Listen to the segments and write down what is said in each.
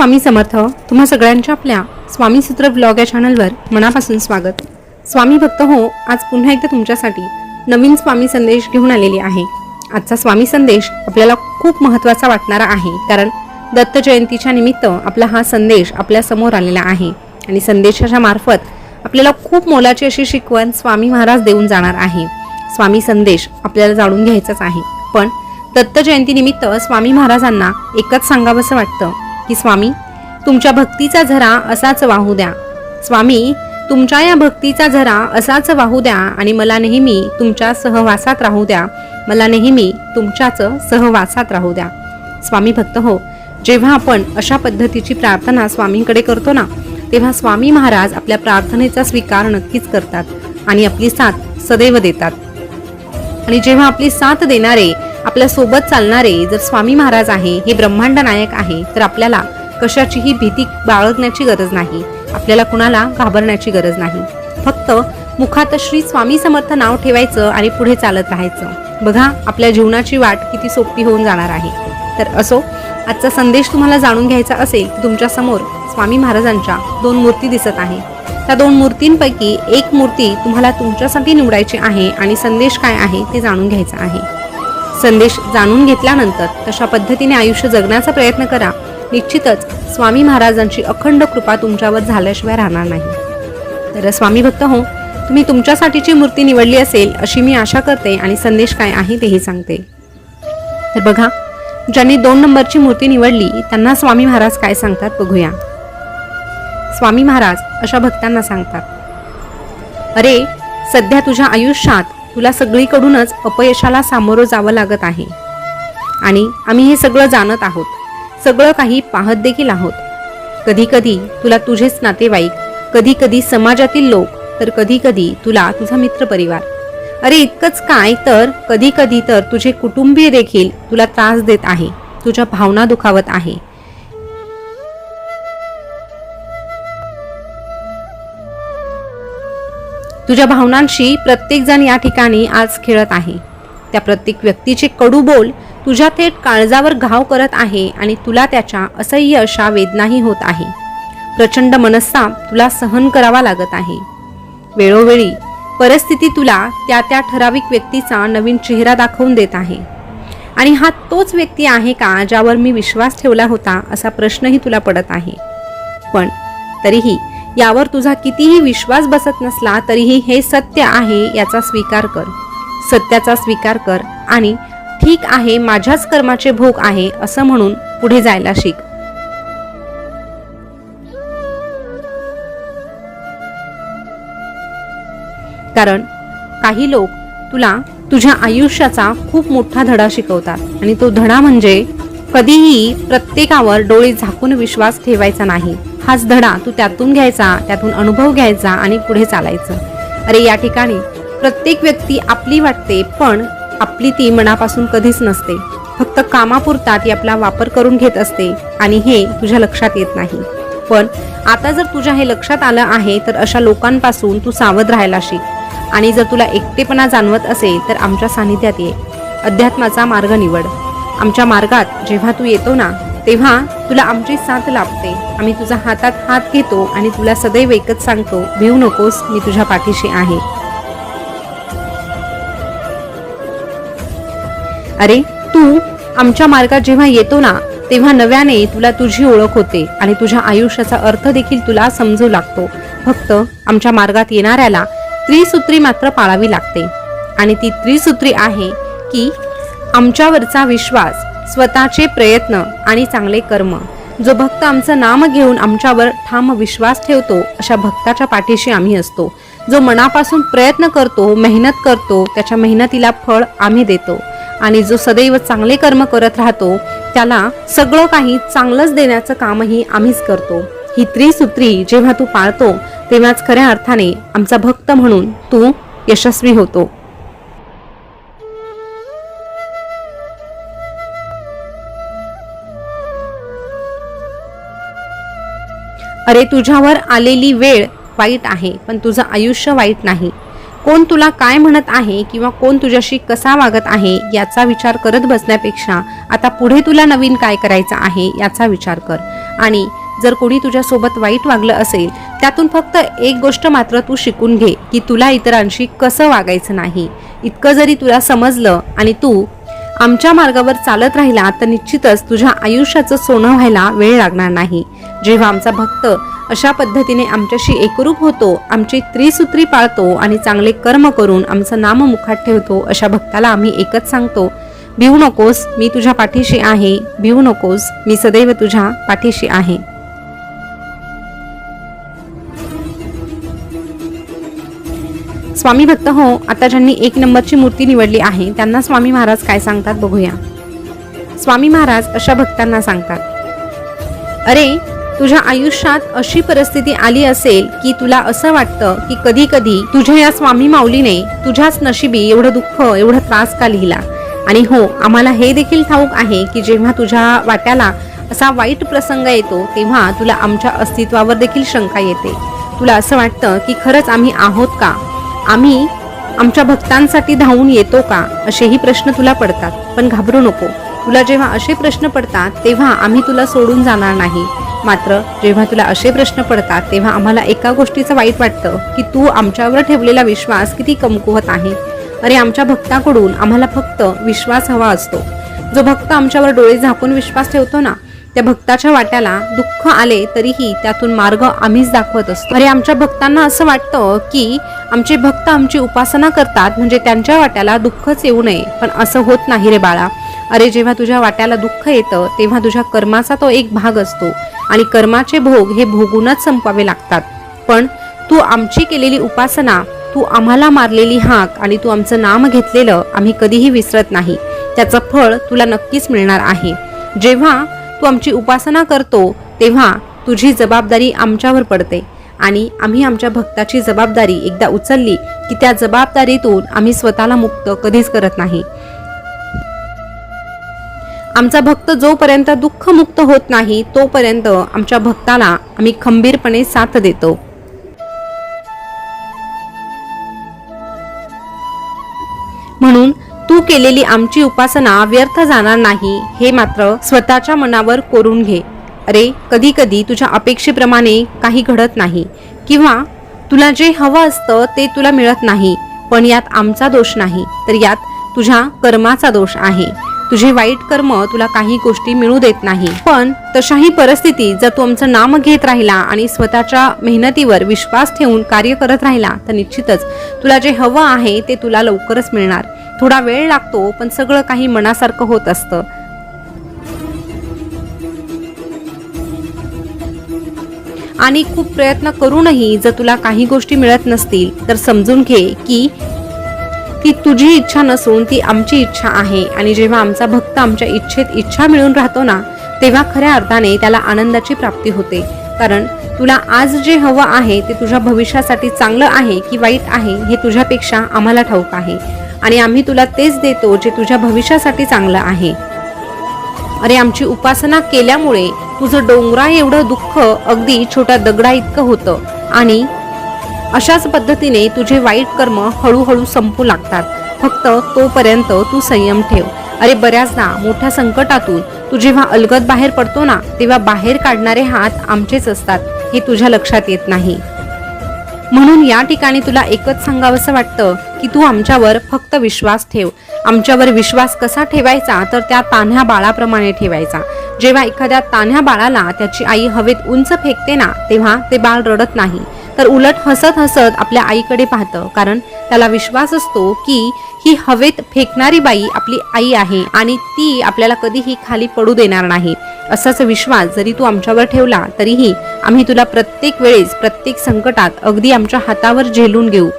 स्वामी समर्थ. तुम्हा सगळ्यांच्या आपल्या स्वामी सूत्र ब्लॉग या चॅनलवर मनापासून स्वागत. स्वामी भक्त हो, आज पुन्हा एकदा तुमच्यासाठी नवीन स्वामी संदेश घेऊन आलेली आहे. आजचा स्वामी संदेश आपल्याला खूप महत्त्वाचा वाटणारा आहे, कारण दत्त जयंतीच्या निमित्त आपला हा संदेश आपल्या समोर आलेला आहे आणि संदेशाच्या मार्फत आपल्याला खूप मोलाची अशी शिकवण स्वामी महाराज देऊन जाणार आहे. स्वामी संदेश आपल्याला जाणून घ्यायचाच आहे, पण दत्त जयंती निमित्त स्वामी महाराजांना एकच सांगावंसं वाटतं की स्वामी, तुमच्या भक्तीचा झरा असाच वाहू द्या. स्वामी, तुमच्या या भक्तीचा झरा असाच वाहू द्या आणि मला नेहमी तुमच्या सहवासात राहू द्या. मला नेहमी तुमच्याच सहवासात राहू द्या. स्वामी भक्त हो, जेव्हा आपण अशा पद्धतीची प्रार्थना स्वामींकडे करतो ना, तेव्हा स्वामी महाराज आपल्या प्रार्थनेचा स्वीकार नक्कीच करतात आणि आपली साथ सदैव देतात. आणि जेव्हा आपली साथ देणारे, आपल्या सोबत चालणारे जर स्वामी महाराज आहे, हे ब्रह्मांड नायक आहे, तर आपल्याला कशाचीही भीती बाळगण्याची गरज नाही. आपल्याला कुणाला घाबरण्याची गरज नाही. फक्त मुखात श्री स्वामी समर्थ नाव ठेवायचं आणि पुढे चालत राहायचं. बघा, आपल्या जीवनाची वाट किती सोपी होऊन जाणार आहे. तर असो, आजचा संदेश तुम्हाला जाणून घ्यायचा असेल तर तुमच्या समोर स्वामी महाराजांच्या 2 मूर्ती दिसत आहे. त्या 2 मूर्तींपैकी एक मूर्ती तुम्हाला तुमच्यासाठी निवडायची आहे आणि संदेश काय आहे ते जाणून घ्यायचा आहे. संदेश जाणून घेतल्यानंतर तशा पद्धतीने आयुष्य जगण्याचा प्रयत्न करा. निश्चितच स्वामी महाराजांची अखंड कृपा तुमच्यावर झाल्याशिवाय राहणार नाही. तर स्वामी भक्त हो, तुम्ही तुमच्यासाठीची मूर्ती निवडली असेल अशी मी आशा करते आणि संदेश काय आहे तेही सांगते. तर बघा, ज्यांनी 2 नंबरची मूर्ती निवडली त्यांना स्वामी महाराज काय सांगतात बघूया. स्वामी महाराज अशा भक्तांना सांगतात, अरे, सध्या तुझ्या आयुष्यात तुला सगळीकडूनच अपयशाला सामोरं जावं लागत आहे आणि आम्ही हे सगळं जाणत आहोत, सगळं काही पाहत देखील आहोत. कधी कधी तुला तुझेच नातेवाईक, कधी कधी समाजातील लोक, तर कधी कधी तुला तुझा मित्रपरिवार, अरे इतकंच काय, तर कधी कधी तर तुझे कुटुंबीय देखील तुला त्रास देत आहे, तुझ्या भावना दुखावत आहे. तुझ्या भावनांशी प्रत्येक जण या ठिकाणी आज खेळत आहे. त्या प्रत्येक व्यक्तीचे कडू बोल तुझ्या थेट काळजावर घाव करत आहे आणि तुला त्याच्या असह्य अशा वेदनाही होत आहे. प्रचंड मनस्ताप तुला सहन करावा लागत आहे. वेळोवेळी परिस्थिती तुला त्या ठराविक व्यक्तीचा नवीन चेहरा दाखवून देत आहे आणि हा तोच व्यक्ती आहे का ज्यावर मी विश्वास ठेवला होता, असा प्रश्नही तुला पडत आहे. पण तरीही यावर तुझा कितीही विश्वास बसत नसला तरीही हे सत्य आहे याचा स्वीकार कर. सत्याचा स्वीकार कर आणि ठीक आहे, माझ्याच कर्माचे भोग आहे असं म्हणून पुढे जायला शिक. कारण काही लोक तुला तुझ्या आयुष्याचा खूप मोठा धडा शिकवतात आणि तो धडा म्हणजे कधीही प्रत्येकावर डोळे झाकून विश्वास ठेवायचा नाही. हाच धडा तू त्यातून घ्यायचा, त्यातून अनुभव घ्यायचा आणि पुढे चालायचं. अरे, या ठिकाणी प्रत्येक व्यक्ती आपली वाटते, पण आपली ती मनापासून कधीच नसते. फक्त कामापुरता ती आपला वापर करून घेत असते आणि हे तुझ्या लक्षात येत नाही. पण आता जर तुझ्या हे लक्षात आलं आहे तर अशा लोकांपासून तू सावध राहायला शिक. आणि जर तुला एकटेपणा जाणवत असेल तर आमच्या सानिध्यात ये. अध्यात्माचा मार्ग निवड. आमच्या मार्गात जेव्हा तू येतो ना, तेव्हा तुला आमची साथ लाभते. आम्ही तुझा हातात हात घेतो आणि तुला सदैव एकच सांगतो, भिवू नकोस, मी तुझ्या पाठीशी आहे. अरे, तू आमच्या मार्गात जेव्हा येतो ना, तेव्हा नव्याने तुला तुझी ओळख होते आणि तुझ्या आयुष्याचा अर्थ देखील तुला समजू लागतो. फक्त आमच्या मार्गात येणाऱ्याला त्रिसूत्री मात्र पाळावी लागते आणि ती त्रिसूत्री आहे की आमच्यावरचा विश्वास, स्वतःचे प्रयत्न आणि चांगले कर्म. जो भक्त आमचं नाम घेऊन आमच्यावर ठाम विश्वास ठेवतो, अशा भक्ताच्या पाठीशी आम्ही असतो. जो मनापासून प्रयत्न करतो, मेहनत करतो, त्याच्या मेहनतीला फळ आम्ही देतो आणि जो सदैव चांगले कर्म करत राहतो, त्याला सगळं काही चांगलंच देण्याचं कामही आम्हीच करतो. ही त्रिसूत्री जेव्हा तू पाळतो, तेव्हाच खऱ्या अर्थाने आमचा भक्त म्हणून तू यशस्वी होतो. अरे, तुझ्यावर आलेली वेळ वाईट आहे, पण तुझं आयुष्य वाईट नाही. कोण तुला काय म्हणत आहे किंवा कोण तुझ्याशी कसा वागत आहे याचा विचार करत बसण्यापेक्षा आता पुढे तुला नवीन काय करायचं आहे याचा विचार कर. आणि जर कोणी तुझ्यासोबत वाईट वागलं असेल त्यातून फक्त एक गोष्ट मात्र तू शिकून घे की तुला इतरांशी कसं वागायचं नाही. इतकं जरी तुला समजलं आणि तू आमच्या मार्गावर चालत राहिला तर निश्चितच तुझ्या आयुष्याचं सोनं व्हायला वेळ लागणार नाही. जेव्हा आमचा भक्त अशा पद्धतीने आमच्याशी एकरूप होतो, आमची त्रिसूत्री पाळतो आणि चांगले कर्म करून आमचं नाम मुखात ठेवतो, अशा भक्ताला आम्ही एकच सांगतो, भिवू नकोस, मी तुझ्या पाठीशी आहे. भिवू नकोस, मी सदैव तुझ्या पाठीशी आहे. स्वामी भक्त हो, आता ज्यांनी 1 नंबरची मूर्ती निवडली आहे त्यांना स्वामी महाराज काय सांगतात बघूया. स्वामी महाराज अशा भक्तांना सांगतात, अरे तुझ्या आयुष्यात अशी परिस्थिती आली असेल की तुला असं वाटतं की कधी कधी तुझ्या या स्वामी माऊलीने तुझ्याच नशिबी एवढं दुःख एवढा त्रास का लिहिला. आणि हो, आम्हाला हे देखील ठाऊक आहे की जेव्हा तुझ्या वाट्याला असा वाईट प्रसंग येतो तेव्हा तुला आमच्या अस्तित्वावर देखील शंका येते. तुला असं वाटतं की खरंच आम्ही आहोत का, आम्ही आमच्या भक्तांसाठी धावून येतो का, असेही प्रश्न तुला पडतात. पण घाबरू नको, तुला जेव्हा असे प्रश्न पडतात तेव्हा आम्ही तुला सोडून जाणार नाही. मात्र जेव्हा तुला असे प्रश्न पडतात तेव्हा आम्हाला एका गोष्टीचं वाईट वाटतं की तू आमच्यावर ठेवलेला विश्वास किती कमकुवत आहे. अरे आमच्या भक्ताकडून आम्हाला फक्त विश्वास हवा असतो. जो भक्त आमच्यावर डोळे झाकून विश्वास ठेवतो ना, त्या भक्ताच्या वाट्याला दुःख आले तरीही त्यातून मार्ग आम्हीच दाखवत असतो. अरे आमच्या भक्तांना असं वाटतं की आमचे भक्त आमची उपासना करतात म्हणजे त्यांच्या वाट्याला दुःखच येऊ नये, पण असं होत नाही रे बाळा. अरे जेव्हा तुझ्या वाट्याला दुःख येतं तेव्हा तुझ्या कर्माचा तो एक भाग असतो आणि कर्माचे भोग हे भोगूनच संपवावे लागतात. पण तू आमची केलेली उपासना, तू आम्हाला मारलेली हाक आणि तू आमचं नाम घेतलेलं आम्ही कधीही विसरत नाही. त्याचं फळ तुला नक्कीच मिळणार आहे. जेव्हा तू आमची उपासना करतो तेव्हा तुझी जबाबदारी आमच्यावर पडते आणि आम्ही आमच्या भक्ताची जबाबदारी एकदा उचलली की त्या जबाबदारीतून आम्ही स्वतःला मुक्त कधीच करत नाही. आमचा भक्त जोपर्यंत दुःखमुक्त होत नाही तोपर्यंत आमच्या भक्ताला आम्ही खंबीरपणे साथ देतो. म्हणून तू केलेली आमची उपासना व्यर्थ जाणार नाही हे मात्र स्वतःच्या मनावर कोरून घे. अरे कधी कधी तुझ्या अपेक्षेप्रमाणे काही घडत नाही किंवा तुला जे हवं असतं ते तुला मिळत नाही, पण यात आमचा दोष नाही तर यात तुझ्या कर्माचा दोष आहे. तुझे वाईट कर्म तुला काही गोष्टी मिळू देत नाही. पण तशाही परिस्थितीत जर तू आमचं नाम घेत राहिला आणि स्वतःच्या मेहनतीवर विश्वास ठेवून कार्य करत राहिला तर निश्चितच तुला जे हवं आहे ते तुला लवकरच मिळणार. थोडा वेळ लागतो पण सगळं काही मनासारखं होत असतं. आणि खूप प्रयत्न करूनही जर तुला काही गोष्टी मिळत नसतील तर समजून घे की ती तुझी इच्छा नसून ती आमची इच्छा आहे. आणि जेव्हा आमचा भक्त आमच्या इच्छेत इच्छा मिळून राहतो ना तेव्हा खऱ्या अर्थाने त्याला आनंदाची प्राप्ती होते. कारण तुला आज जे हवं आहे ते तुझ्या भविष्यासाठी चांगलं आहे की वाईट आहे हे तुझ्यापेक्षा आम्हाला ठाऊक आहे आणि आम्ही तुला तेच देतो जे तुझ्या भविष्यासाठी चांगलं आहे. अरे आमची उपासना केल्यामुळे तुझं डोंगरा एवढं दुःख अगदी छोट्या दगडा इतकं होतं आणि अशाच पद्धतीने तुझे वाईट कर्म हळूहळू संपू लागतात. फक्त तोपर्यंत तू संयम ठेव. अरे बऱ्याचदा मोठ्या संकटातून तू जेव्हा अलगद बाहेर पडतो ना तेव्हा बाहेर काढणारे हात आमचेच असतात हे तुझ्या लक्षात येत नाही. म्हणून या ठिकाणी तुला एकच सांगावंसं वाटतं की तू आमच्यावर फक्त विश्वास ठेव. आमच्यावर विश्वास कसा ठेवायचा तर त्या तान्ह्या बाळाप्रमाणे ठेवायचा. जेव्हा एखाद्या तान्ह्या बाळाला त्याची आई हवेत उंच फेकते ना तेव्हा ते बाळ रडत नाही तर उलट हसत हसत आपल्या आईकडे पाहतं. कारण त्याला विश्वास असतो की ही हवेत फेकणारी बाई आपली आई आहे आणि ती आपल्याला कधीही खाली पडू देणार नाही. असाच विश्वास जरी तू आमच्यावर ठेवला तरीही आम्ही तुला प्रत्येक वेळेस प्रत्येक संकटात अगदी आमच्या हातावर झेलून घेऊ.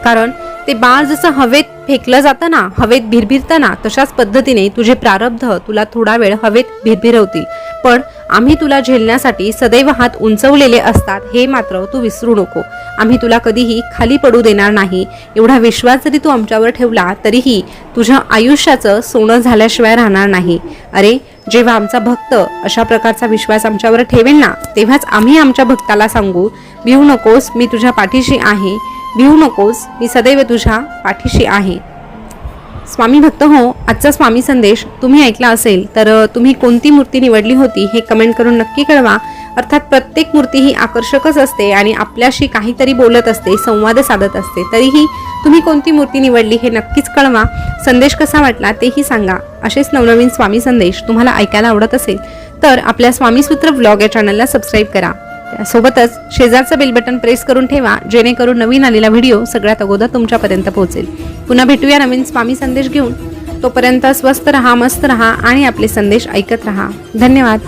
कारण ते बाळ जसं हवेत फेकलं जातं ना, हवेत भिरभिरतं ना, तशाच पद्धतीने तुझे प्रारब्ध तुला थोडा वेळ हवेत भिरभिरवतील. पण आम्ही तुला झेलण्यासाठी सदैव हात उंचवलेले असतात हे मात्र तू विसरू नको. आम्ही तुला कधीही खाली पडू देणार नाही. एवढा विश्वास जरी तू आमच्यावर ठेवला तरीही तुझ्या आयुष्याचं सोनं झाल्याशिवाय राहणार नाही. अरे जेव्हा आमचा भक्त अशा प्रकारचा विश्वास आमच्यावर ठेवेल ना तेव्हाच आम्ही आमच्या भक्ताला सांगू, भिवू नकोस, मी तुझ्या पाठीशी आहे. भिवू नकोस, मी सदैव तुझ्या पाठीशी आहे. स्वामी भक्त हो, आजचा स्वामी संदेश तुम्ही ऐकला असेल तर तुम्ही कोणती मूर्ती निवडली होती हे कमेंट करून नक्की कळवा. अर्थात प्रत्येक मूर्ती ही आकर्षकच असते आणि आपल्याशी काहीतरी बोलत असते, संवाद साधत असते. तरीही तुम्ही कोणती मूर्ती निवडली हे नक्कीच कळवा. संदेश कसा वाटला तेही सांगा. असेच नवनवीन स्वामी संदेश तुम्हाला ऐकायला आवडत असेल तर आपल्या स्वामीसूत्र व्लॉग या चॅनलला सबस्क्राईब करा. त्यासोबतच शेजारचं बेल बटन प्रेस करून ठेवा, जेणेकरून नवीन आलेला व्हिडिओ सगळ्यात अगोदर तुमच्यापर्यंत पोहोचेल. पुन्हा भेटूया नवीन स्वामी संदेश घेऊन. तोपर्यंत स्वस्त रहा, मस्त रहा आणि आपले संदेश ऐकत रहा. धन्यवाद.